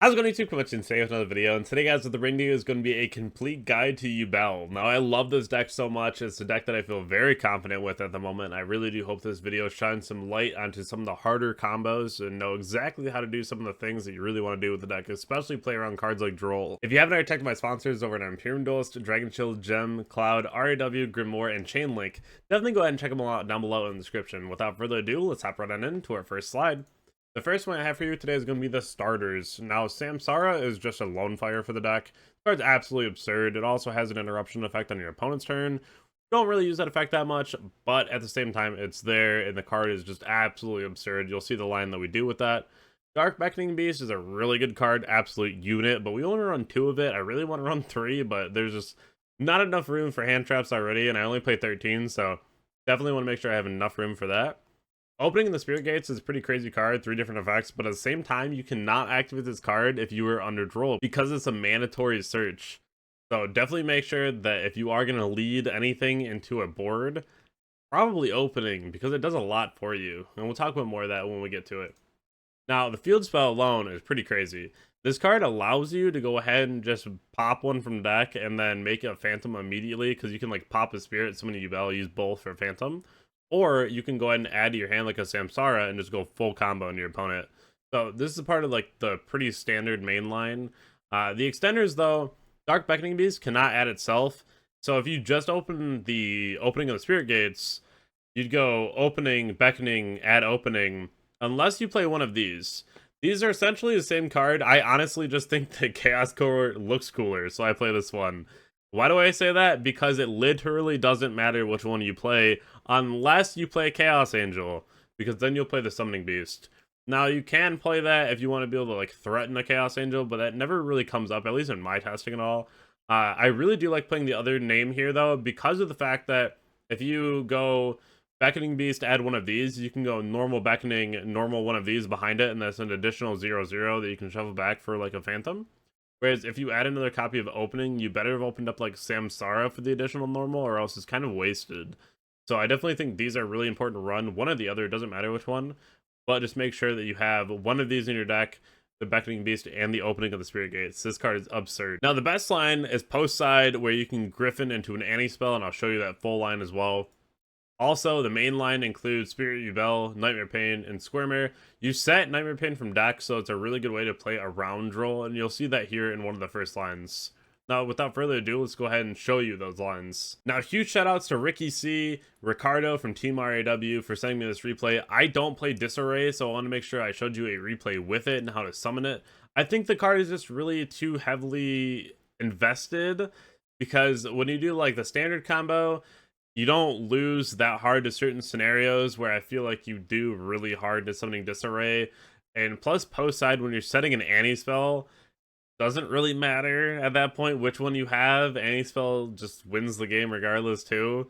How's it going, YouTube? Coming today with another video, and today, guys, with the video is going to be a complete guide to Yubel. Now, I love this deck so much. It's a deck that I feel very confident with at the moment. I really do hope this video shines some light onto some of the harder combos and know exactly how to do some of the things that you really want to do with the deck, especially play around cards like Droll. If you haven't already checked my sponsors over at Imperium, Dragonshield, Gem, Cloud, RAW, Grimoire, and ChainLink, definitely go ahead and check them all out down below in the description. Without further ado, let's hop right on into our first slide. The first one I have for you today is going to be the starters. Now, Samsara is just a lone fire for the deck. The card's absolutely absurd. It also has an interruption effect on your opponent's turn. Don't really use that effect that much, but at the same time, it's there, and the card is just absolutely absurd. You'll see the line that we do with that. Dark Beckoning Beast is a really good card, absolute unit, but we only run 2 of it. I really want to run 3, but there's just not enough room for hand traps already, and I only play 13, so definitely want to make sure I have enough room for that. Opening the Spirit Gates is a pretty crazy card, 3 different effects, but at the same time, you cannot activate this card if you were under Droll because it's a mandatory search. So definitely make sure that if you are going to lead anything into a board, probably opening, because it does a lot for you. And we'll talk about more of that when we get to it. Now, the field spell alone is pretty crazy. This card allows you to go ahead and just pop one from the deck and then make a Phantom immediately, because you can like pop a Spirit, summon a Yubel, use both for Phantom. Or you can go ahead and add to your hand like a Samsara and just go full combo on your opponent. So this is a part of like the pretty standard main line. The extenders though, Dark Beckoning Beast cannot add itself. So if you just open the opening of the Spirit Gates, you'd go opening, beckoning, add opening, unless you play one of these. These are essentially the same card. I honestly just think that Chaos Core looks cooler, so I play this one. Why do I say that? Because it literally doesn't matter which one you play unless you play Chaos Angel, because then you'll play the Summoning Beast. Now, you can play that if you want to be able to like threaten a Chaos Angel, but that never really comes up, at least in my testing and all. I really do like playing the other name here, though, because of the fact that if you go Beckoning Beast, add one of these, you can go normal Beckoning, normal one of these behind it, and that's an additional 0/0 that you can shuffle back for like a Phantom. Whereas if you add another copy of Opening, you better have opened up like Samsara for the additional normal, or else it's kind of wasted. So I definitely think these are really important to run. One or the other, it doesn't matter which one. But just make sure that you have one of these in your deck, the Beckoning Beast and the Opening of the Spirit Gates. This card is absurd. Now the best line is post side, where you can Griffin into an Annie spell, and I'll show you that full line as well. Also, the main line includes Spirit Yubel, Nightmare Pain, and Squirmer. You set Nightmare Pain from deck, so it's a really good way to play around Droll, and you'll see that here in one of the first lines. Now, without further ado, let's go ahead and show you those lines. Now, huge shoutouts to Ricky C, Ricardo from Team RAW for sending me this replay. I don't play Disarray, so I want to make sure I showed you a replay with it and how to summon it. I think the card is just really too heavily invested, because when you do like the standard combo, you don't lose that hard to certain scenarios, where I feel like you do really hard to summoning Disarray. And plus post side, when you're setting an Annie spell, doesn't really matter at that point which one you have. Annie spell just wins the game regardless too.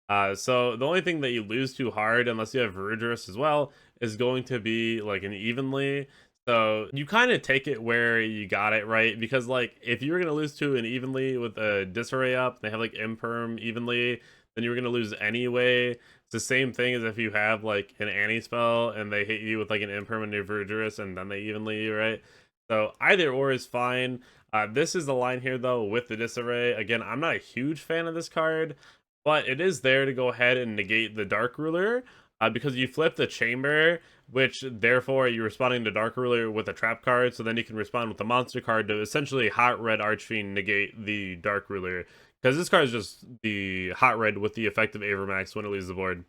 So the only thing that you lose too hard, unless you have Verudrus as well, is going to be like an evenly. So you kind of take it where you got it, right? Because like if you were going to lose to an evenly with a Disarray up, they have like Imperm evenly, then you're going to lose anyway. It's the same thing as if you have like an Annie spell and they hit you with like an Impermanent Verdurus and then they evenly you, right? So either or is fine. This is the line here though with the Disarray. Again, I'm not a huge fan of this card, but it is there to go ahead and negate the Dark Ruler, because you flip the Chamber, which therefore you're responding to Dark Ruler with a trap card, so then you can respond with the monster card to essentially Hot Red Archfiend negate the Dark Ruler. Because this card is just the hot red with the effect of Avermax when it leaves the board.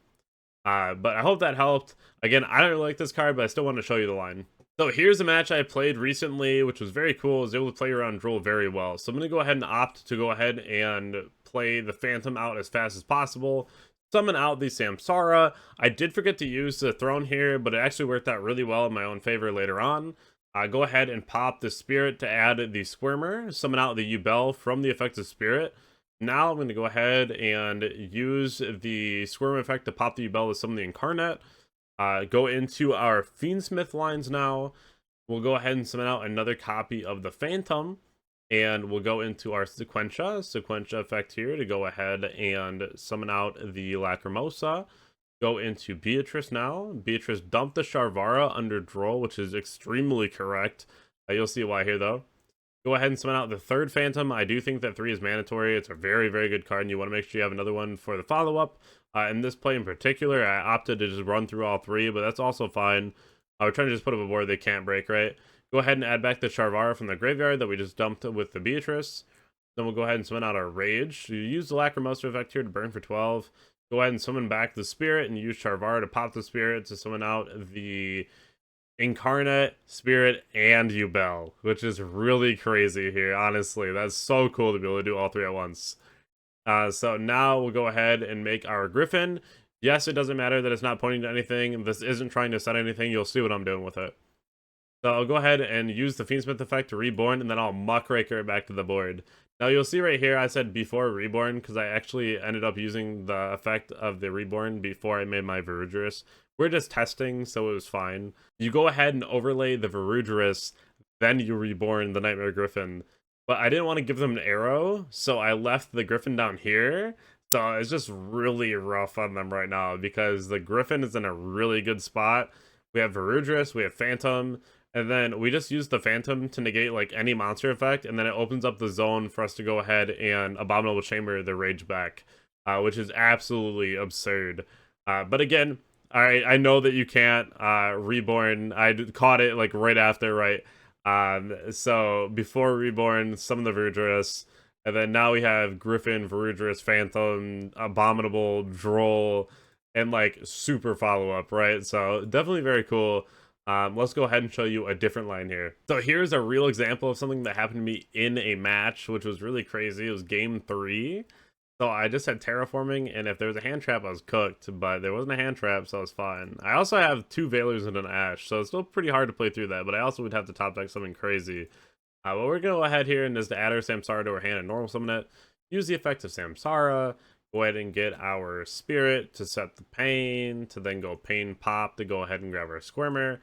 But I hope that helped. Again, I don't really like this card, but I still want to show you the line. So here's a match I played recently, which was very cool. I was able to play around Droll very well. So I'm going to go ahead and opt to go ahead and play the Phantom out as fast as possible. Summon out the Samsara. I did forget to use the Throne here, but it actually worked out really well in my own favor later on. Go ahead and pop the Spirit to add the Squirmer. Summon out the Yubel from the effect of Spirit. Now I'm going to go ahead and use the Squirm effect to pop the Yubel to summon the Incarnate. Go into our Fiendsmith lines now. We'll go ahead and summon out another copy of the Phantom. And we'll go into our Sequentia effect here to go ahead and summon out the Lacrimosa. Go into Beatrice now. Beatrice dumped the Sharvara under Droll, which is extremely correct. You'll see why here, though. Go ahead and summon out the third Phantom. I do think that 3 is mandatory. It's a very, very good card, and you want to make sure you have another one for the follow-up. In this play in particular, I opted to just run through all 3, but that's also fine. We're trying to just put up a board they can't break, right? Go ahead and add back the Charvara from the graveyard that we just dumped with the Beatrice. Then we'll go ahead and summon out our Rage. You use the Lacrimosa effect here to burn for 12. Go ahead and summon back the Spirit and use Charvara to pop the Spirit to summon out the Incarnate, Spirit, and Yubel, which is really crazy here, honestly. That's so cool to be able to do all 3 at once. So now we'll go ahead and make our Griffin. Yes, it doesn't matter that it's not pointing to anything. This isn't trying to set anything. You'll see what I'm doing with it. So I'll go ahead and use the Fiendsmith effect to Reborn, and then I'll Muckraker it back to the board. Now you'll see right here I said before Reborn, because I actually ended up using the effect of the Reborn before I made my Verudgerous. We're just testing, so it was fine. You go ahead and overlay the Verudgerous, then you Reborn the Nightmare Griffin. But I didn't want to give them an arrow, so I left the Griffin down here. So it's just really rough on them right now, because the Griffin is in a really good spot. We have Verudgerous, we have Phantom, and then we just use the Phantom to negate like any monster effect, and then it opens up the zone for us to go ahead and Abominable Chamber the Rage back, which is absolutely absurd. But again, I know that you can't Reborn. I caught it like right after, right? So before Reborn, summon the Verudgerous, and then now we have Griffin, Verudgerous, Phantom, Abominable, Droll, and like super follow-up, right? So definitely very cool. Let's go ahead and show you a different line here. So here's a real example of something that happened to me in a match, which was really crazy. It was game 3. So I just had Terraforming, and if there was a hand trap, I was cooked, but there wasn't a hand trap, so I was fine. I also have 2 Veilers and an Ash, so it's still pretty hard to play through that, but I also would have to top deck something crazy. But we're going to go ahead here and just add our Samsara to our hand and normal summon it. Use the effect of Samsara. Go ahead and get our Spirit to set the Pain, to then go Pain Pop to go ahead and grab our Squirmer.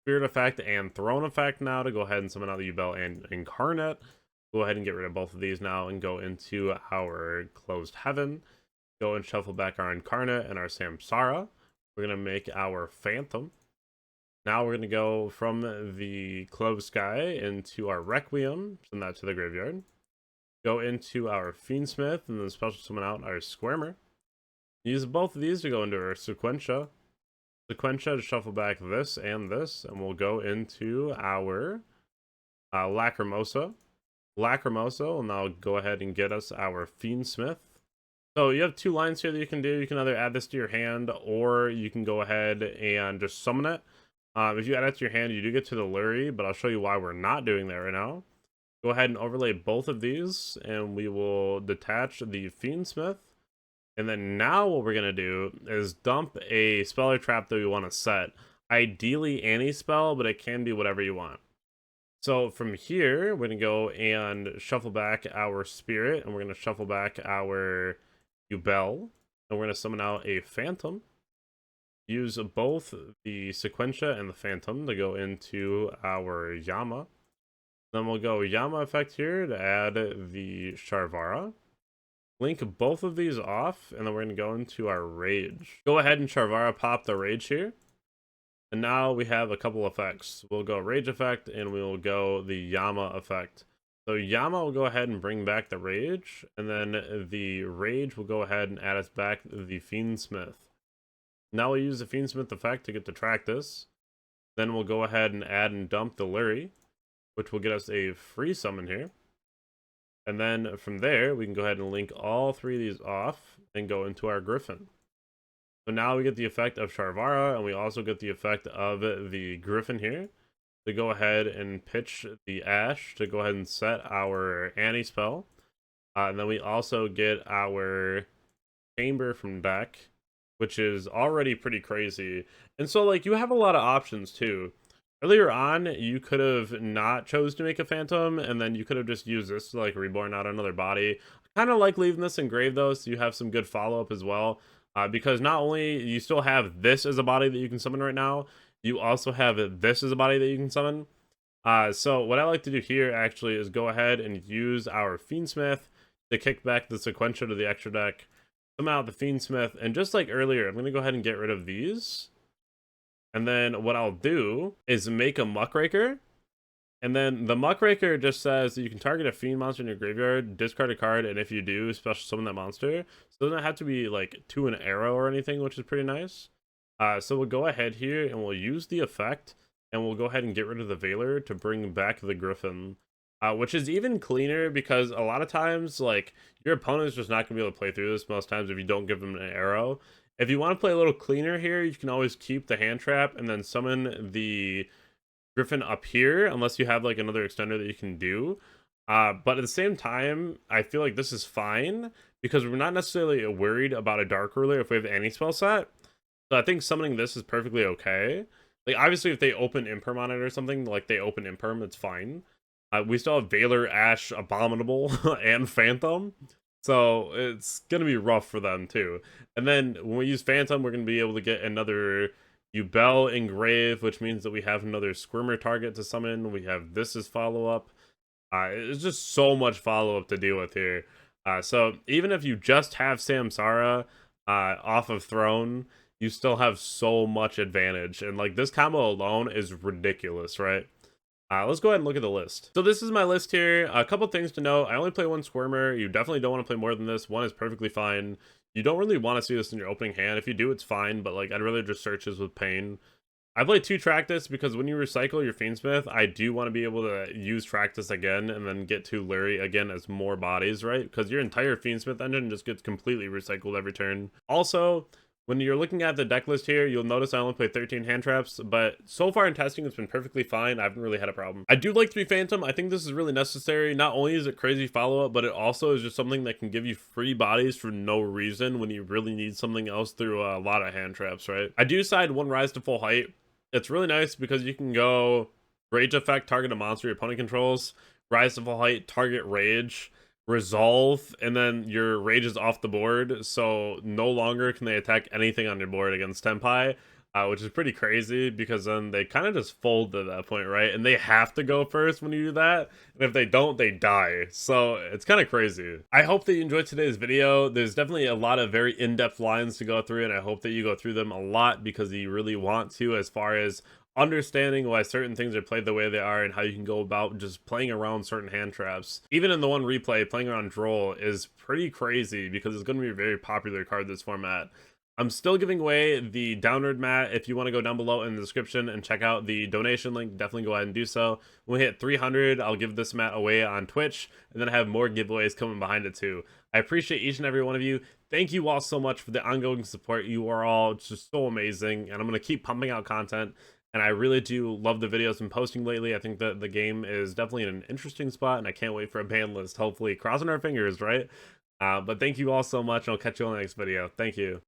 Spirit effect and Throne effect now to go ahead and summon out the Yubel and Incarnate. Go ahead and get rid of both of these now and go into our Closed Heaven. Go and shuffle back our Incarnate and our Samsara. We're going to make our Phantom. Now we're going to go from the Closed Sky into our Requiem, send that to the graveyard. Go into our Fiendsmith and then special summon out our Squirmer. Use both of these to go into our Sequentia. Sequentia to shuffle back this, and we'll go into our Lacrimosa. Lacrimosa will now go ahead and get us our Fiendsmith. So you have 2 lines here that you can do. You can either add this to your hand, or you can go ahead and just summon it. If you add it to your hand, you do get to the Lurie, but I'll show you why we're not doing that right now. Go ahead and overlay both of these, and we will detach the Fiendsmith. And then now what we're going to do is dump a spell or trap that we want to set. Ideally any spell, but it can be whatever you want. So from here, we're going to go and shuffle back our Spirit, and we're going to shuffle back our Yubel, and we're going to summon out a Phantom. Use both the Sequentia and the Phantom to go into our Yama. Then we'll go Yama effect here to add the Charvara. Link both of these off, and then we're going to go into our Rage. Go ahead and Charvara pop the Rage here. And now we have a couple effects. We'll go Rage effect, and we will go the Yama effect. So Yama will go ahead and bring back the Rage, and then the Rage will go ahead and add us back the Fiendsmith. Now we'll use the Fiendsmith effect to get to track this. Then we'll go ahead and add and dump the Lurie, which will get us a free summon here. And then from there, we can go ahead and link all 3 of these off and go into our Griffin. So now we get the effect of Charvara, and we also get the effect of the Griffin here to go ahead and pitch the Ash to go ahead and set our Annie spell. And then we also get our Chamber from deck, which is already pretty crazy. And so, like, you have a lot of options, too. Earlier on, you could have not chose to make a Phantom, and then you could have just used this to, like, Reborn out another body. I kind of like leaving this engraved, though, so you have some good follow-up as well. Because not only you still have this as a body that you can summon right now, you also have this as a body that you can summon. So what I like to do here, actually, is go ahead and use our Fiendsmith to kick back the Sequentia to the extra deck. Summon out the Fiendsmith, and just like earlier, I'm going to go ahead and get rid of these. And then what I'll do is make a Muckraker, And then the Muckraker just says that you can target a fiend monster in your graveyard, discard a card, and if you do, special summon that monster. So it doesn't have to be like to an arrow or anything, which is pretty nice. So we'll go ahead here and we'll use the effect, and we'll go ahead and get rid of the Veiler to bring back the Griffin. Which is even cleaner because a lot of times, like, your opponent is just not going to be able to play through this most times if you don't give them an arrow. If you want to play a little cleaner here, you can always keep the hand trap and then summon the Griffin up here, unless you have like another extender that you can do. But at the same time, I feel like this is fine because we're not necessarily worried about a Dark Ruler if we have any spell set. So I think summoning this is perfectly okay. Like, obviously, if they open Imperm on it or something, like they open Imperm, it's fine. We still have Veiler, Ash, Abominable, and Phantom. So it's going to be rough for them, too. And then when we use Phantom, we're going to be able to get another Yubel Engrave, which means that we have another Squirmer target to summon. We have this as follow-up. It's just so much follow-up to deal with here. So even if you just have Samsara off of Throne, you still have so much advantage. And like, this combo alone is ridiculous, right? Let's go ahead and look at the list. So this is my list here. A couple things to know. I only play one Squirmer. You definitely don't want to play more than this. One is perfectly fine. You don't really want to see this in your opening hand. If you do, it's fine, but like, I'd rather just search this with Pain. I play 2 Tractus because when you recycle your Fiendsmith, I do want to be able to use Tractus again and then get to Lurie again as more bodies, right? Because your entire Fiendsmith engine just gets completely recycled every turn. Also, when you're looking at the deck list here, you'll notice I only play 13 hand traps, but so far in testing, it's been perfectly fine. I haven't really had a problem. I do like 3 Phantom. I think this is really necessary. Not only is it crazy follow-up, but it also is just something that can give you free bodies for no reason when you really need something else through a lot of hand traps, right? I do side 1 Rise to Full Height. It's really nice because you can go Rage Effect, target a monster your opponent controls, Rise to Full Height, target Rage, Resolve, and then your Rage is off the board, so no longer can they attack anything on your board against Tenpai, which is pretty crazy because then they kind of just fold at that point, right? And they have to go first when you do that, and if they don't, they die. So it's kind of crazy. I hope that you enjoyed today's video. There's definitely a lot of very in-depth lines to go through, and I hope that you go through them a lot because you really want to, as far as understanding why certain things are played the way they are and how you can go about just playing around certain hand traps. Even in the one replay, playing around Droll is pretty crazy because it's going to be a very popular card this format. I'm still giving away the downward mat. If you want to go down below in the description and check out the donation link, definitely go ahead and do so. When we hit 300, I'll give this mat away on Twitch, and then I have more giveaways coming behind it too. I appreciate each and every one of you. Thank you all so much for the ongoing support. You are all just so amazing, and I'm going to keep pumping out content. And I really do love the videos I'm posting lately. I think that the game is definitely in an interesting spot, and I can't wait for a ban list, hopefully. Crossing our fingers, right? But thank you all so much, and I'll catch you on the next video. Thank you.